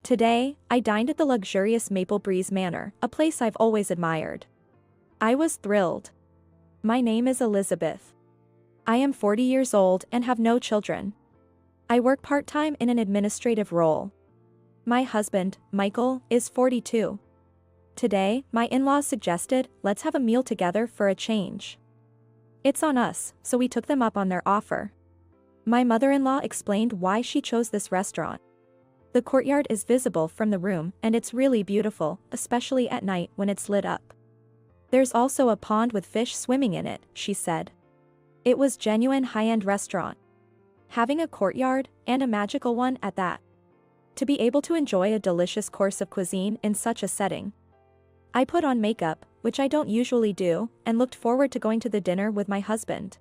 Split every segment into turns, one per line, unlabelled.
Today, I dined at the luxurious Maple Breeze Manor, a place I've always admired. I was thrilled. My name is Elizabeth. I am 40 years old and have no children. I work part-time in an administrative role. My husband, Michael, is 42. Today, my in-laws suggested, let's have a meal together for a change. It's on us, so we took them up on their offer. My mother-in-law explained why she chose this restaurant. The courtyard is visible from the room and it's really beautiful, especially at night when it's lit up. There's also a pond with fish swimming in it, she said. It was genuine high-end restaurant. Having a courtyard, and a magical one at that. To be able to enjoy a delicious course of cuisine in such a setting. I put on makeup, which I don't usually do, and looked forward to going to the dinner with my husband.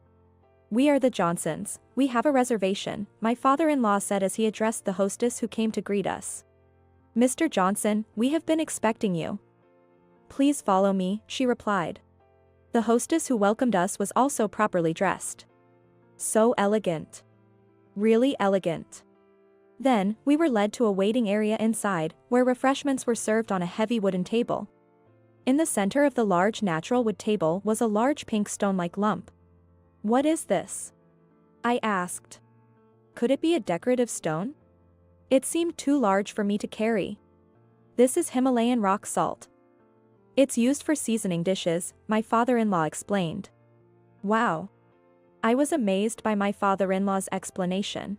We are the Johnsons, we have a reservation, my father-in-law said as he addressed the hostess who came to greet us. Mr. Johnson, we have been expecting you. Please follow me, she replied. The hostess who welcomed us was also properly dressed. So elegant. Really elegant. Then, we were led to a waiting area inside, where refreshments were served on a heavy wooden table. In the center of the large natural wood table was a large pink stone-like lump. What is this? I asked. Could it be a decorative stone? It seemed too large for me to carry. This is Himalayan rock salt. It's used for seasoning dishes, my father-in-law explained. Wow. I was amazed by my father-in-law's explanation.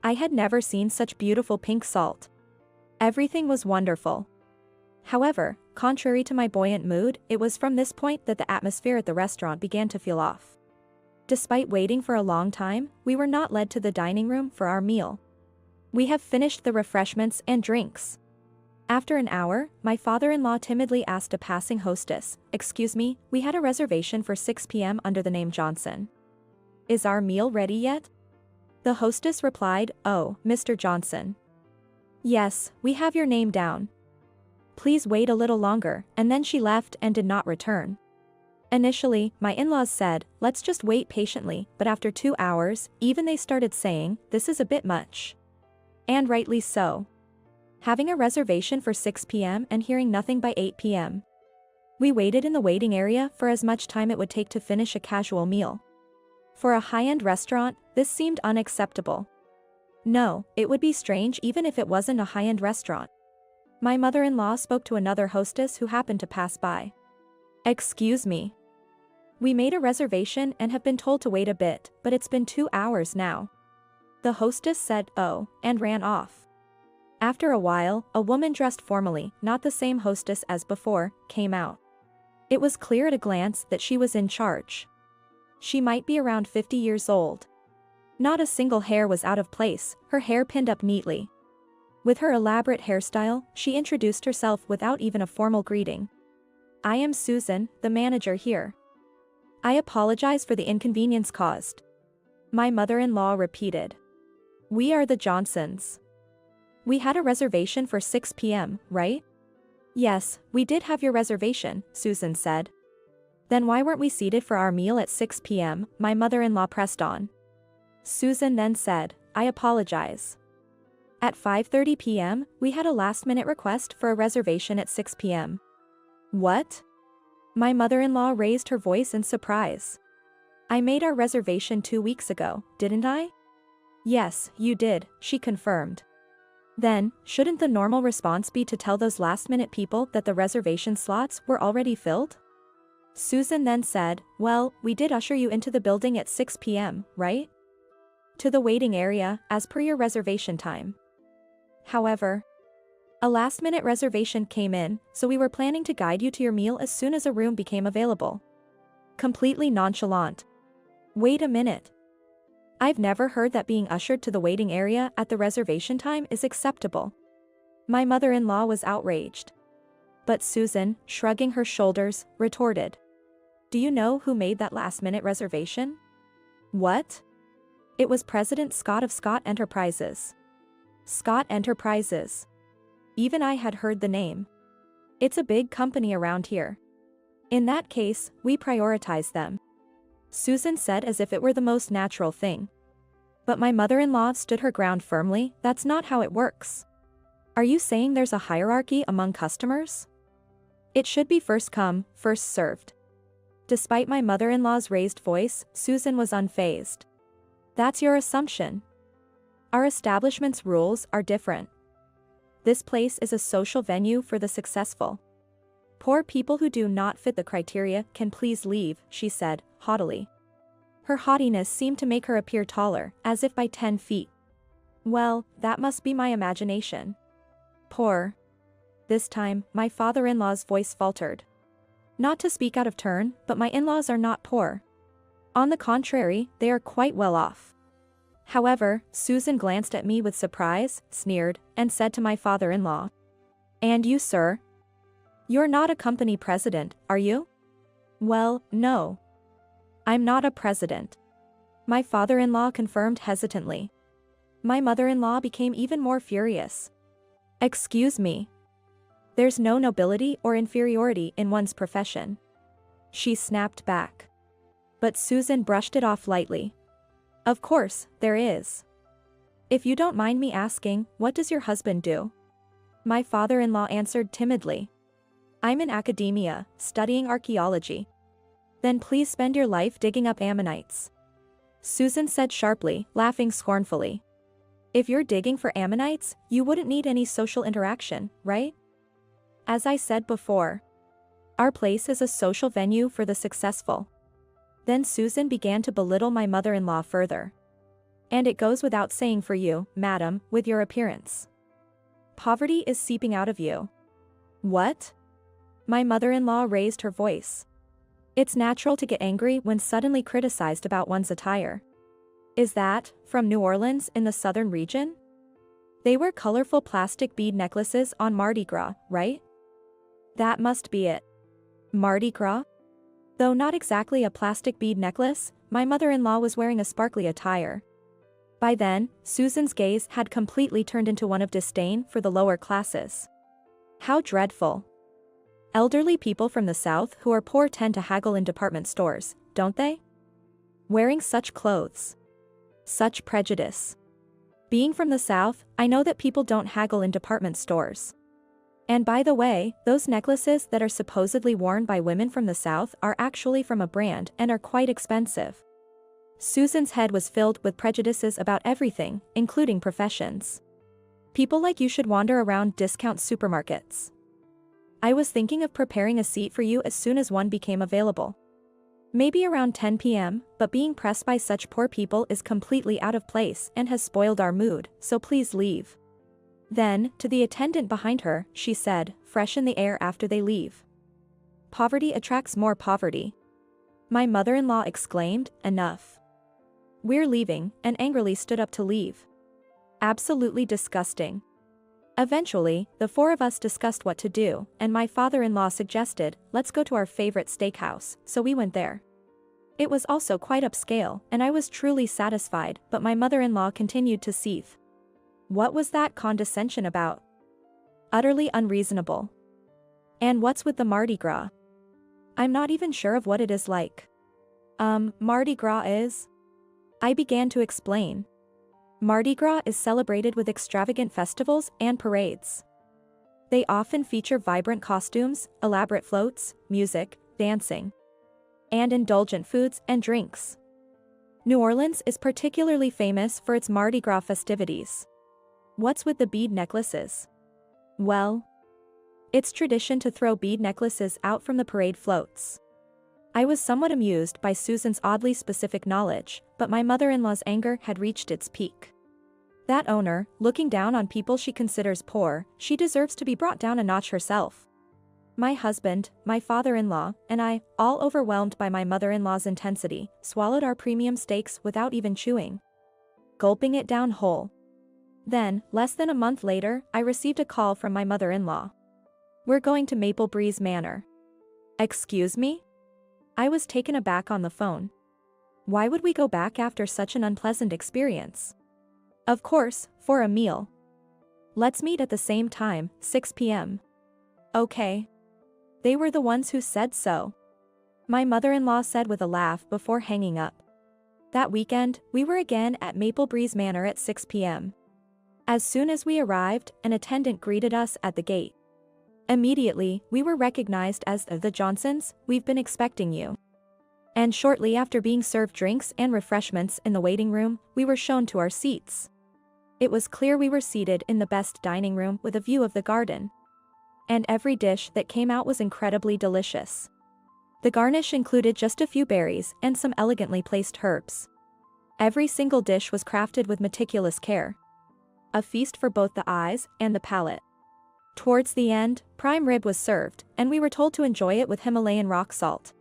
I had never seen such beautiful pink salt. Everything was wonderful. However, contrary to my buoyant mood, it was from this point that the atmosphere at the restaurant began to feel off. Despite waiting for a long time, we were not led to the dining room for our meal. We have finished the refreshments and drinks. After an hour, my father-in-law timidly asked a passing hostess, "Excuse me, we had a reservation for 6 p.m. under the name Johnson. Is our meal ready yet?" The hostess replied, "Oh, Mr. Johnson. Yes, we have your name down. Please wait a little longer," and then she left and did not return. Initially, my in-laws said, "Let's just wait patiently," but after 2 hours, even they started saying, "This is a bit much." And rightly so. Having a reservation for 6 p.m. and hearing nothing by 8 p.m. We waited in the waiting area for as much time it would take to finish a casual meal. For a high-end restaurant, this seemed unacceptable. No, it would be strange even if it wasn't a high-end restaurant. My mother-in-law spoke to another hostess who happened to pass by. "Excuse me. We made a reservation and have been told to wait a bit, but it's been 2 hours now." The hostess said, "Oh," and ran off. After a while, a woman dressed formally, not the same hostess as before, came out. It was clear at a glance that she was in charge. She might be around 50 years old. Not a single hair was out of place, her hair pinned up neatly. With her elaborate hairstyle, she introduced herself without even a formal greeting. "I am Susan, the manager here. I apologize for the inconvenience caused." My mother-in-law repeated. "We are the Johnsons. We had a reservation for 6 p.m., right?" "Yes, we did have your reservation," Susan said. "Then why weren't we seated for our meal at 6 p.m., my mother-in-law pressed on. Susan then said, "I apologize. At 5:30 p.m., we had a last-minute request for a reservation at 6 p.m. "What?" My mother-in-law raised her voice in surprise. "I made our reservation 2 weeks ago, didn't I?" "Yes, you did," she confirmed. "Then, shouldn't the normal response be to tell those last-minute people that the reservation slots were already filled?" Susan then said, "Well, we did usher you into the building at 6 p.m., right? To the waiting area, as per your reservation time. However, a last-minute reservation came in, so we were planning to guide you to your meal as soon as a room became available." Completely nonchalant. Wait a minute. I've never heard that being ushered to the waiting area at the reservation time is acceptable. My mother-in-law was outraged. But Susan, shrugging her shoulders, retorted. "Do you know who made that last-minute reservation?" "What?" "It was President Scott of Scott Enterprises." Scott Enterprises. Even I had heard the name. It's a big company around here. In that case, we prioritize them. Susan said as if it were the most natural thing. But my mother-in-law stood her ground firmly, "That's not how it works. Are you saying there's a hierarchy among customers? It should be first come, first served. Despite my mother-in-law's raised voice, Susan was unfazed. That's your assumption. Our establishment's rules are different. This place is a social venue for the successful. Poor people who do not fit the criteria can please leave, she said, haughtily. Her haughtiness seemed to make her appear taller, as if by 10 feet. Well, that must be my imagination. Poor. This time, my father-in-law's voice faltered. Not to speak out of turn, but my in-laws are not poor. On the contrary, they are quite well off. However, Susan glanced at me with surprise, sneered, and said to my father-in-law, "And you, sir? You're not a company president, are you?" "Well, no. I'm not a president," my father-in-law confirmed hesitantly. My mother-in-law became even more furious. "Excuse me. There's no nobility or inferiority in one's profession," she snapped back. But Susan brushed it off lightly. "Of course, there is. If you don't mind me asking, what does your husband do?" My father-in-law answered timidly. "I'm in academia, studying archaeology." "Then please spend your life digging up ammonites," Susan said sharply, laughing scornfully. "If you're digging for ammonites, you wouldn't need any social interaction, right? As I said before, our place is a social venue for the successful." Then Susan began to belittle my mother-in-law further. "And it goes without saying for you, madam, with your appearance. Poverty is seeping out of you." "What?" My mother-in-law raised her voice. It's natural to get angry when suddenly criticized about one's attire. "Is that, from New Orleans in the southern region? They wear colorful plastic bead necklaces on Mardi Gras, right?" "That must be it." "Mardi Gras?" Though not exactly a plastic bead necklace, my mother-in-law was wearing a sparkly attire. By then, Susan's gaze had completely turned into one of disdain for the lower classes. "How dreadful. Elderly people from the South who are poor tend to haggle in department stores, don't they? Wearing such clothes. Such prejudice. Being from the South, I know that people don't haggle in department stores. And by the way, those necklaces that are supposedly worn by women from the South are actually from a brand and are quite expensive." Susan's head was filled with prejudices about everything, including professions. "People like you should wander around discount supermarkets. I was thinking of preparing a seat for you as soon as one became available. Maybe around 10 p.m., but being pressed by such poor people is completely out of place and has spoiled our mood, so please leave." Then, to the attendant behind her, she said, "Freshen the air after they leave. Poverty attracts more poverty." My mother-in-law exclaimed, "Enough. We're leaving," and angrily stood up to leave. Absolutely disgusting. Eventually, the four of us discussed what to do, and my father-in-law suggested, "Let's go to our favorite steakhouse," so we went there. It was also quite upscale, and I was truly satisfied, but my mother-in-law continued to seethe. What was that condescension about? Utterly unreasonable. "And what's with the Mardi Gras? I'm not even sure of what it is like." Mardi Gras is?" I began to explain. Mardi Gras is celebrated with extravagant festivals and parades. They often feature vibrant costumes, elaborate floats, music, dancing, and indulgent foods and drinks. New Orleans is particularly famous for its Mardi Gras festivities. What's with the bead necklaces? Well, it's tradition to throw bead necklaces out from the parade floats. I was somewhat amused by Susan's oddly specific knowledge, but my mother-in-law's anger had reached its peak. That owner, looking down on people she considers poor, she deserves to be brought down a notch herself. My husband, my father-in-law, and I, all overwhelmed by my mother-in-law's intensity, swallowed our premium steaks without even chewing, gulping it down whole. Then, less than a month later, I received a call from my mother-in-law. "We're going to Maple Breeze Manor." "Excuse me?" I was taken aback on the phone. Why would we go back after such an unpleasant experience? "Of course, for a meal. Let's meet at the same time, 6 p.m. "Okay." They were the ones who said so, my mother-in-law said with a laugh before hanging up. That weekend, we were again at Maple Breeze Manor at 6 p.m. As soon as we arrived, an attendant greeted us at the gate. Immediately, we were recognized as the Johnsons. "We've been expecting you." And shortly after being served drinks and refreshments in the waiting room, we were shown to our seats. It was clear we were seated in the best dining room with a view of the garden. And every dish that came out was incredibly delicious. The garnish included just a few berries and some elegantly placed herbs. Every single dish was crafted with meticulous care. A feast for both the eyes and the palate. Towards the end, prime rib was served, and we were told to enjoy it with Himalayan rock salt.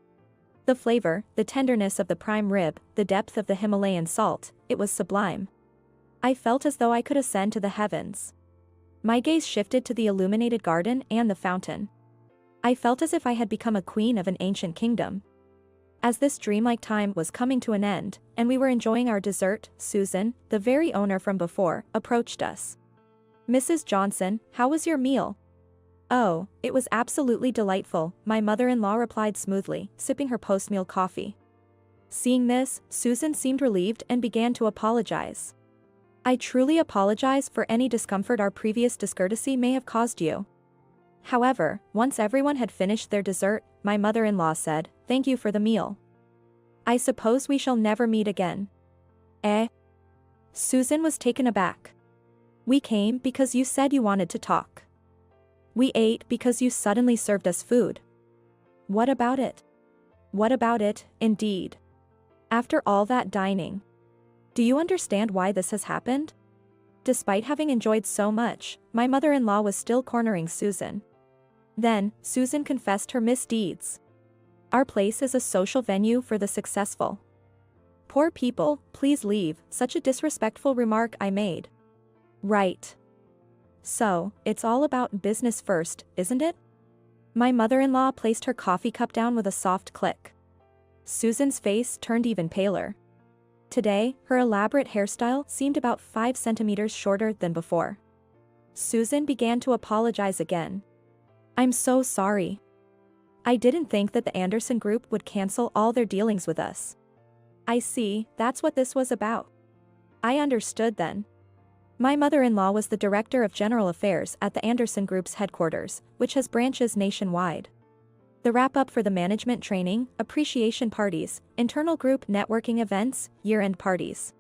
The flavor, the tenderness of the prime rib, the depth of the Himalayan salt, it was sublime. I felt as though I could ascend to the heavens. My gaze shifted to the illuminated garden and the fountain. I felt as if I had become a queen of an ancient kingdom. As this dreamlike time was coming to an end, and we were enjoying our dessert, Susan, the very owner from before, approached us. "Mrs. Johnson, how was your meal?" "Oh, it was absolutely delightful," my mother-in-law replied smoothly, sipping her post-meal coffee. Seeing this, Susan seemed relieved and began to apologize. "I truly apologize for any discomfort our previous discourtesy may have caused you." However, once everyone had finished their dessert, my mother-in-law said, "Thank you for the meal. I suppose we shall never meet again." "Eh?" Susan was taken aback. "We came because you said you wanted to talk. We ate because you suddenly served us food." "What about it?" "What about it, indeed? After all that dining. Do you understand why this has happened?" Despite having enjoyed so much, my mother-in-law was still cornering Susan. Then, Susan confessed her misdeeds. "Our place is a social venue for the successful. Poor people, please leave," such a disrespectful remark I made. "Right. So, it's all about business first, isn't it?" My mother-in-law placed her coffee cup down with a soft click. Susan's face turned even paler. Today, her elaborate hairstyle seemed about 5 centimeters shorter than before. Susan began to apologize again. "I'm so sorry. I didn't think that the Anderson Group would cancel all their dealings with us." "I see, that's what this was about. I understood then." My mother-in-law was the Director of General Affairs at the Anderson Group's headquarters, which has branches nationwide. The wrap-up for the management training, appreciation parties, internal group networking events, year-end parties.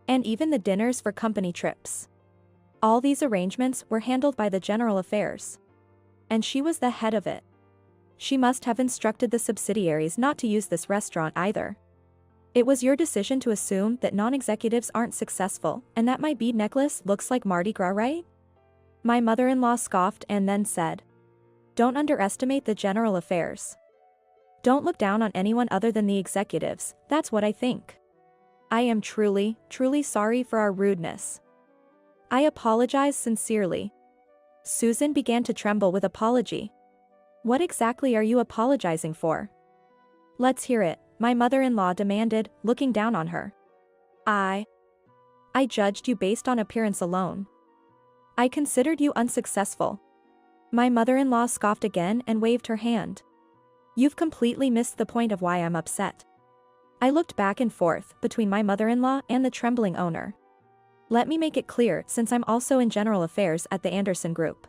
And even the dinners for company trips. All these arrangements were handled by the General Affairs. And she was the head of it. She must have instructed the subsidiaries not to use this restaurant either. "It was your decision to assume that non-executives aren't successful, and that my bead necklace looks like Mardi Gras, right?" My mother-in-law scoffed and then said, "Don't underestimate the General Affairs. Don't look down on anyone other than the executives, that's what I think. I am truly, truly sorry for our rudeness. I apologize sincerely." Susan began to tremble with apology. "What exactly are you apologizing for?" "Let's hear it," my mother-in-law demanded, looking down on her. I judged you based on appearance alone. I considered you unsuccessful." My mother-in-law scoffed again and waved her hand. "You've completely missed the point of why I'm upset." I looked back and forth between my mother-in-law and the trembling owner. Let me make it clear, since I'm also in General Affairs at the Anderson Group.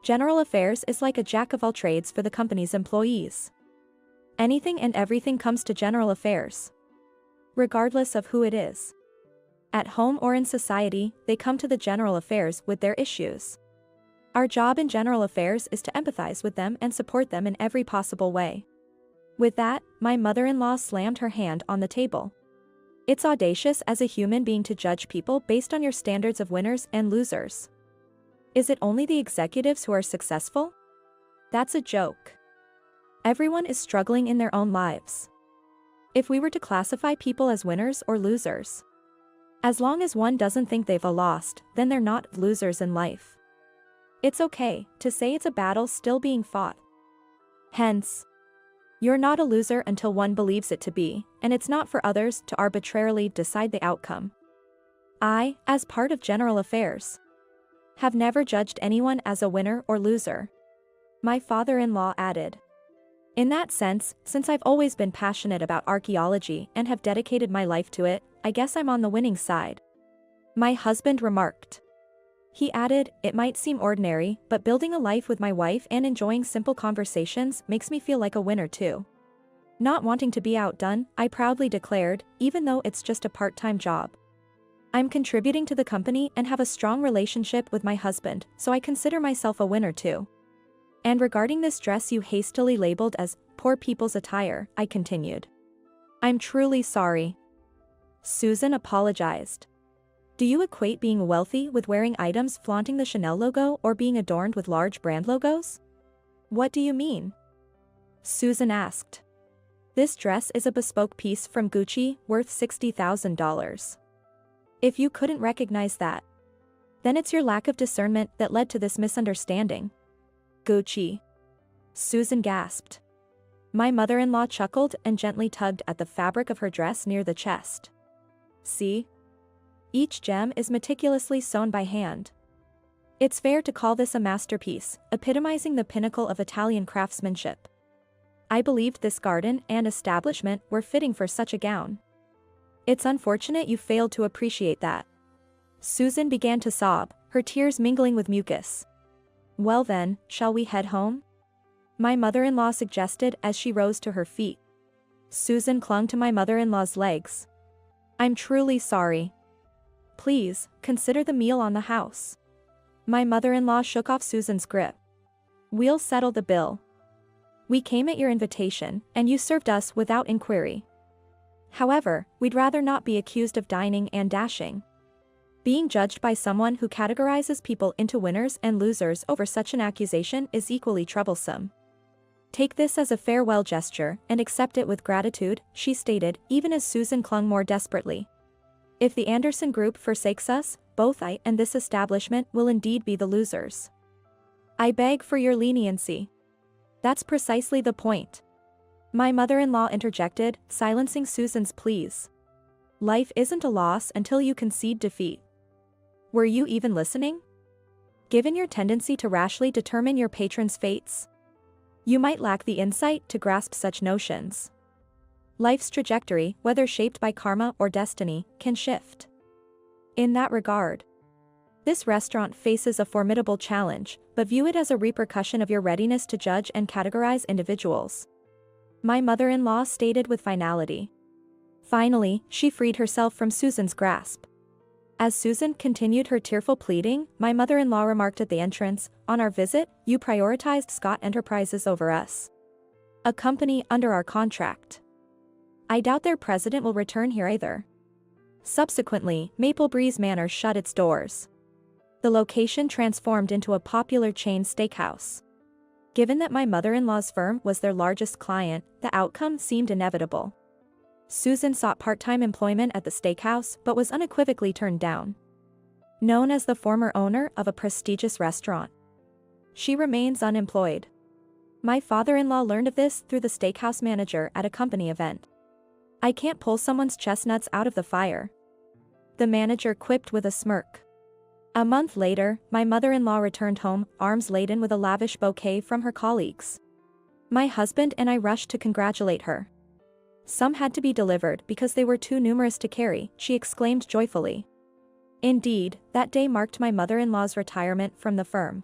General Affairs is like a jack of all trades for the company's employees. Anything and everything comes to General Affairs. Regardless of who it is. At home or in society, they come to the General Affairs with their issues. Our job in General Affairs is to empathize with them and support them in every possible way. With that, my mother-in-law slammed her hand on the table. "It's audacious as a human being to judge people based on your standards of winners and losers. Is it only the executives who are successful? That's a joke. Everyone is struggling in their own lives. If we were to classify people as winners or losers, as long as one doesn't think they've lost, then they're not losers in life. It's okay to say it's a battle still being fought. Hence, you're not a loser until one believes it to be, and it's not for others to arbitrarily decide the outcome. I, as part of General Affairs, have never judged anyone as a winner or loser," my father-in-law added. "In that sense, since I've always been passionate about archaeology and have dedicated my life to it, I guess I'm on the winning side," my husband remarked. He added, "It might seem ordinary, but building a life with my wife and enjoying simple conversations makes me feel like a winner too." Not wanting to be outdone, I proudly declared, "Even though it's just a part-time job. I'm contributing to the company and have a strong relationship with my husband, so I consider myself a winner too. And regarding this dress you hastily labeled as poor people's attire," I continued. "I'm truly sorry." Susan apologized. "Do you equate being wealthy with wearing items flaunting the Chanel logo or being adorned with large brand logos?" "What do you mean?" Susan asked. "This dress is a bespoke piece from Gucci, worth $60,000. If you couldn't recognize that, then it's your lack of discernment that led to this misunderstanding." "Gucci?" Susan gasped. My mother-in-law chuckled and gently tugged at the fabric of her dress near the chest. "See? Each gem is meticulously sewn by hand. It's fair to call this a masterpiece, epitomizing the pinnacle of Italian craftsmanship. I believed this garden and establishment were fitting for such a gown. It's unfortunate you failed to appreciate that." Susan began to sob, her tears mingling with mucus. "Well then, shall we head home?" my mother-in-law suggested as she rose to her feet. Susan clung to my mother-in-law's legs. "I'm truly sorry. Please, consider the meal on the house." My mother-in-law shook off Susan's grip. "We'll settle the bill. We came at your invitation, and you served us without inquiry. However, we'd rather not be accused of dining and dashing. Being judged by someone who categorizes people into winners and losers over such an accusation is equally troublesome. Take this as a farewell gesture and accept it with gratitude," she stated, even as Susan clung more desperately. "If the Anderson Group forsakes us, both I and this establishment will indeed be the losers. I beg for your leniency." "That's precisely the point," my mother-in-law interjected, silencing Susan's pleas. "Life isn't a loss until you concede defeat. Were you even listening? Given your tendency to rashly determine your patron's fates, you might lack the insight to grasp such notions. Life's trajectory, whether shaped by karma or destiny, can shift. In that regard, this restaurant faces a formidable challenge, but view it as a repercussion of your readiness to judge and categorize individuals," my mother-in-law stated with finality. Finally, she freed herself from Susan's grasp. As Susan continued her tearful pleading, my mother-in-law remarked at the entrance, "On our visit, you prioritized Scott Enterprises over us, a company under our contract. I doubt their president will return here either." Subsequently, Maple Breeze Manor shut its doors. The location transformed into a popular chain steakhouse. Given that my mother-in-law's firm was their largest client, the outcome seemed inevitable. Susan sought part-time employment at the steakhouse but was unequivocally turned down. Known as the former owner of a prestigious restaurant, she remains unemployed. My father-in-law learned of this through the steakhouse manager at a company event. "I can't pull someone's chestnuts out of the fire," the manager quipped with a smirk. A month later, my mother-in-law returned home, arms laden with a lavish bouquet from her colleagues. My husband and I rushed to congratulate her. "Some had to be delivered because they were too numerous to carry," she exclaimed joyfully. Indeed, that day marked my mother-in-law's retirement from the firm.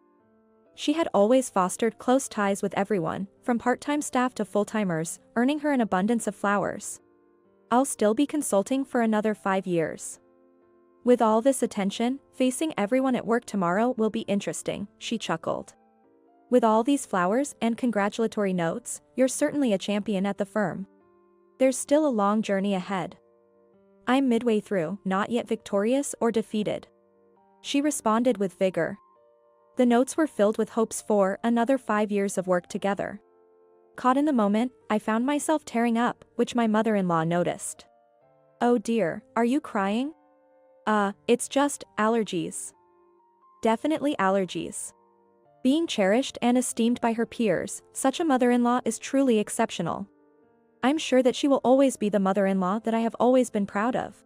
She had always fostered close ties with everyone, from part-time staff to full-timers, earning her an abundance of flowers. "I'll still be consulting for another 5 years. With all this attention, facing everyone at work tomorrow will be interesting," she chuckled. "With all these flowers and congratulatory notes, you're certainly a champion at the firm. There's still a long journey ahead. I'm midway through, not yet victorious or defeated," she responded with vigor. The notes were filled with hopes for another 5 years of work together. Caught in the moment, I found myself tearing up, which my mother-in-law noticed. "Oh dear, are you crying?" It's just allergies." "Definitely allergies." Being cherished and esteemed by her peers, such a mother-in-law is truly exceptional. I'm sure that she will always be the mother-in-law that I have always been proud of.